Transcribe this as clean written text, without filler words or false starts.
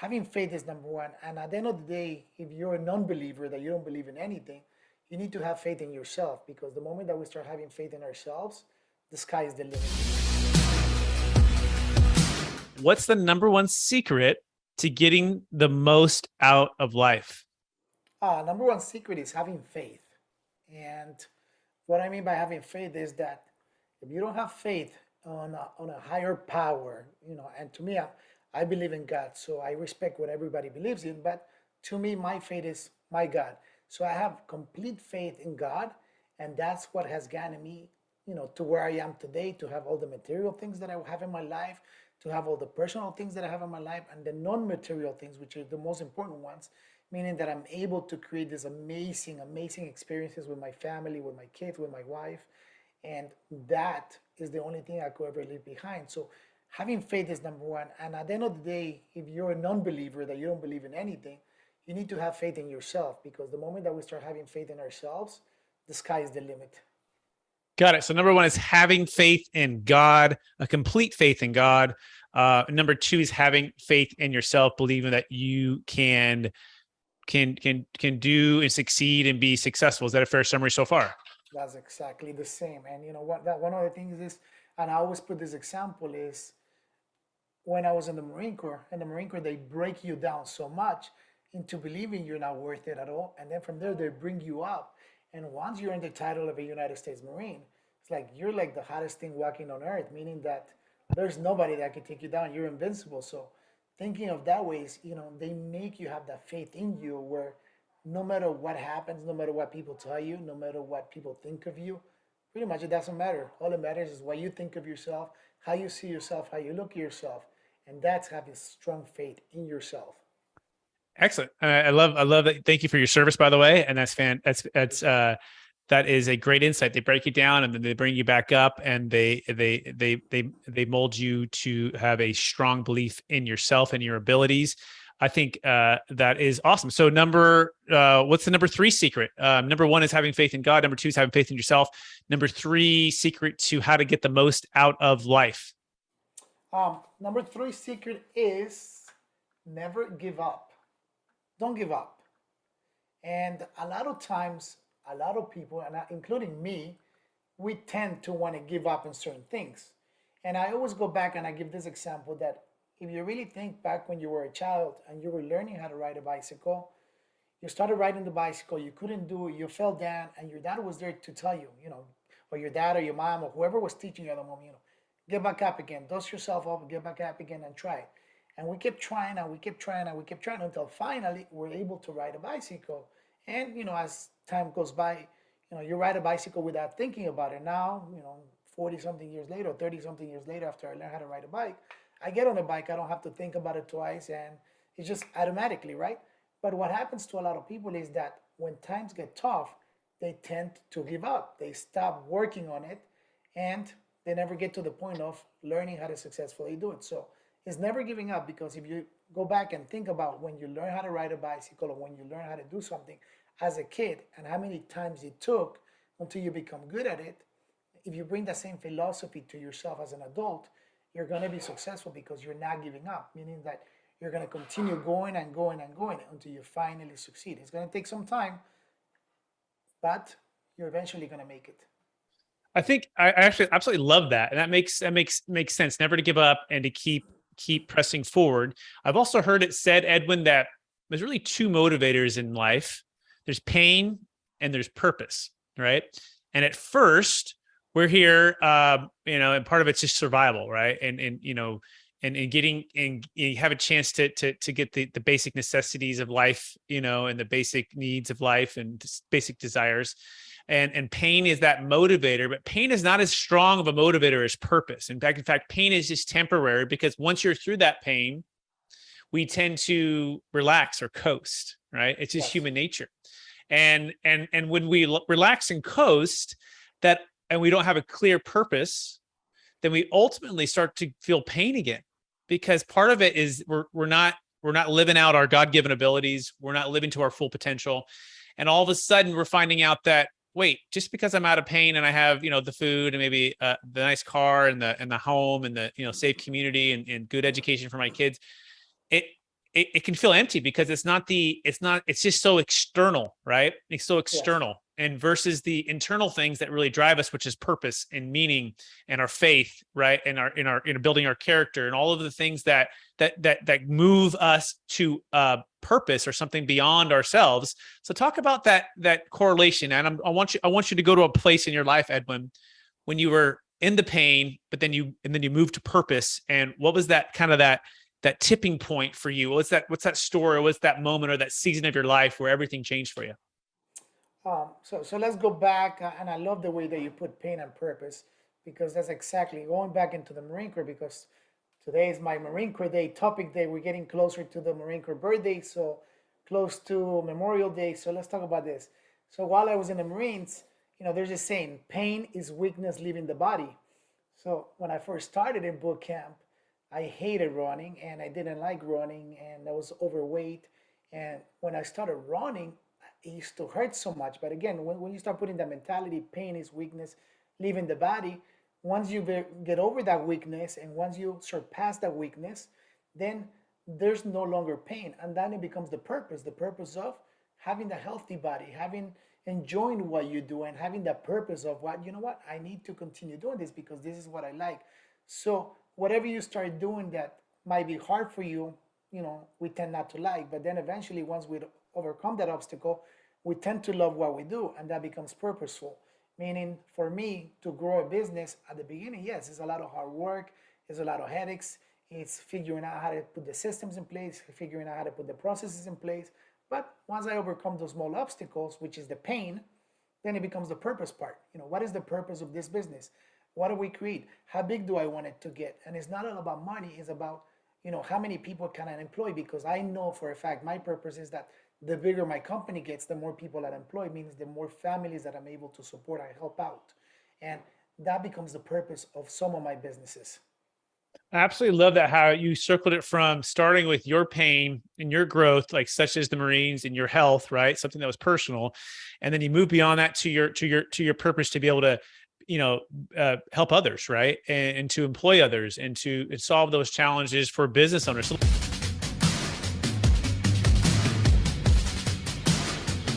having faith is number one. And at the end of the day, if you're a non-believer that you don't believe in anything, you need to have faith in yourself, because the moment that we start having faith in ourselves, the sky is the limit. What's the number one secret to getting the most out of life? Number one secret is having faith. And what I mean by having faith is that if you don't have faith on a higher power, and to me, I believe in God, so I respect what everybody believes in, but to me, my faith is my God. So I have complete faith in God, and that's what has gotten me, to where I am today, to have all the material things that I have in my life, to have all the personal things that I have in my life, and the non-material things, which are the most important ones, meaning that I'm able to create these amazing, amazing experiences with my family, with my kids, with my wife. And that is the only thing I could ever leave behind. So having faith is number one. And at the end of the day, if you're a non-believer that you don't believe in anything, you need to have faith in yourself, because the moment that we start having faith in ourselves, the sky is the limit. Got it. So number one is having faith in God, a complete faith in God. Number two is having faith in yourself, believing that you can do and succeed and be successful. Is that a fair summary so far? That's exactly the same. And you know what? That one of the things is, and I always put this example is when I was in the Marine Corps. In the Marine Corps, they break you down so much into believing you're not worth it at all, and then from there they bring you up. And once you're in the title of a United States Marine, it's like you're like the hottest thing walking on earth, meaning that there's nobody that can take you down. You're invincible. So thinking of that way is, they make you have that faith in you where no matter what happens, no matter what people tell you, no matter what people think of you, pretty much it doesn't matter. All that matters is what you think of yourself, how you see yourself, how you look at yourself, and that's having strong faith in yourself. Excellent. I love that. Thank you for your service, by the way. And that is a great insight. They break you down and then they bring you back up, and they mold you to have a strong belief in yourself and your abilities. I think that is awesome. So what's the number three secret? Number one is having faith in God. Number two is having faith in yourself. Number three secret to how to get the most out of life. Number three secret is never give up. Don't give up. And a lot of times, a lot of people, and including me, we tend to want to give up on certain things. And I always go back and I give this example that if you really think back when you were a child and you were learning how to ride a bicycle, you started riding the bicycle, you couldn't do it, you fell down, and your dad was there to tell you, or your dad or your mom or whoever was teaching you at the moment, get back up again, dust yourself up, get back up again and try it. And we kept trying and we kept trying and we kept trying until finally we're able to ride a bicycle. And as time goes by, you ride a bicycle without thinking about it. Now, 40 something years later, 30 something years later, after I learned how to ride a bike, I get on a bike, I don't have to think about it twice, and it's just automatically, right? But what happens to a lot of people is that when times get tough, they tend to give up. They stop working on it, and they never get to the point of learning how to successfully do it. So it's never giving up, because if you go back and think about when you learn how to ride a bicycle or when you learn how to do something as a kid and how many times it took until you become good at it, if you bring that same philosophy to yourself as an adult, you're going to be successful because you're not giving up, meaning that you're going to continue going and going and going until you finally succeed. It's going to take some time, but you're eventually going to make it. I think I actually absolutely love that, and that makes sense. Never to give up and to keep pressing forward. I've also heard it said, Edwin, that there's really two motivators in life. There's pain and there's purpose, right? And at first, we're here, and part of it's just survival, right? And getting and you have a chance to get the basic necessities of life, and the basic needs of life and basic desires. And pain is that motivator, but pain is not as strong of a motivator as purpose. In fact, pain is just temporary, because once you're through that pain, we tend to relax or coast, right? It's just Yes. human nature. And when we relax and coast, and we don't have a clear purpose, then we ultimately start to feel pain again, because part of it is we're not living out our God-given abilities. We're not living to our full potential. And all of a sudden we're finding out that, wait, just because I'm out of pain and I have, the food and maybe the nice car and the home and the, safe community and good education for my kids, it it can feel empty because it's just so external, right? It's so Yes. external, and versus the internal things that really drive us, which is purpose and meaning and our faith, right? And our building our character and all of the things that move us to purpose or something beyond ourselves. So talk about that correlation. And I want you to go to a place in your life, Edwin, when you were in the pain, but then you moved to purpose. And what was that kind of that tipping point for you? What's that story? What's that moment or that season of your life where everything changed for you? So let's go back, and I love the way that you put pain and purpose, because that's exactly going back into the Marine Corps, because today is my Marine Corps Day topic day. We're getting closer to the Marine Corps birthday, so close to Memorial Day. So let's talk about this. So while I was in the Marines, there's this saying, pain is weakness leaving the body. So when I first started in boot camp, I hated running and I didn't like running and I was overweight. And when I started running, it used to hurt so much. But again, when you start putting that mentality, pain is weakness, leaving the body, once you get over that weakness and once you surpass that weakness, then there's no longer pain. And then it becomes the purpose of having the healthy body, enjoying what you do and having that purpose of what, I need to continue doing this because this is what I like. So whatever you start doing that might be hard for you, we tend not to like. But then eventually, once we overcome that obstacle, we tend to love what we do, and that becomes purposeful. Meaning, for me to grow a business at the beginning, yes, it's a lot of hard work, it's a lot of headaches, it's figuring out how to put the systems in place, figuring out how to put the processes in place. But once I overcome those small obstacles, which is the pain, then it becomes the purpose part. What is the purpose of this business? What do we create? How big do I want it to get? And it's not all about money. It's about, how many people can I employ? Because I know for a fact, my purpose is that the bigger my company gets, the more people that I employ means the more families that I'm able to support, I help out. And that becomes the purpose of some of my businesses. I absolutely love that, how you circled it from starting with your pain and your growth, like such as the Marines and your health, right? Something that was personal. And then you move beyond that to your purpose to be able to, help others, right? And to employ others and to solve those challenges for business owners.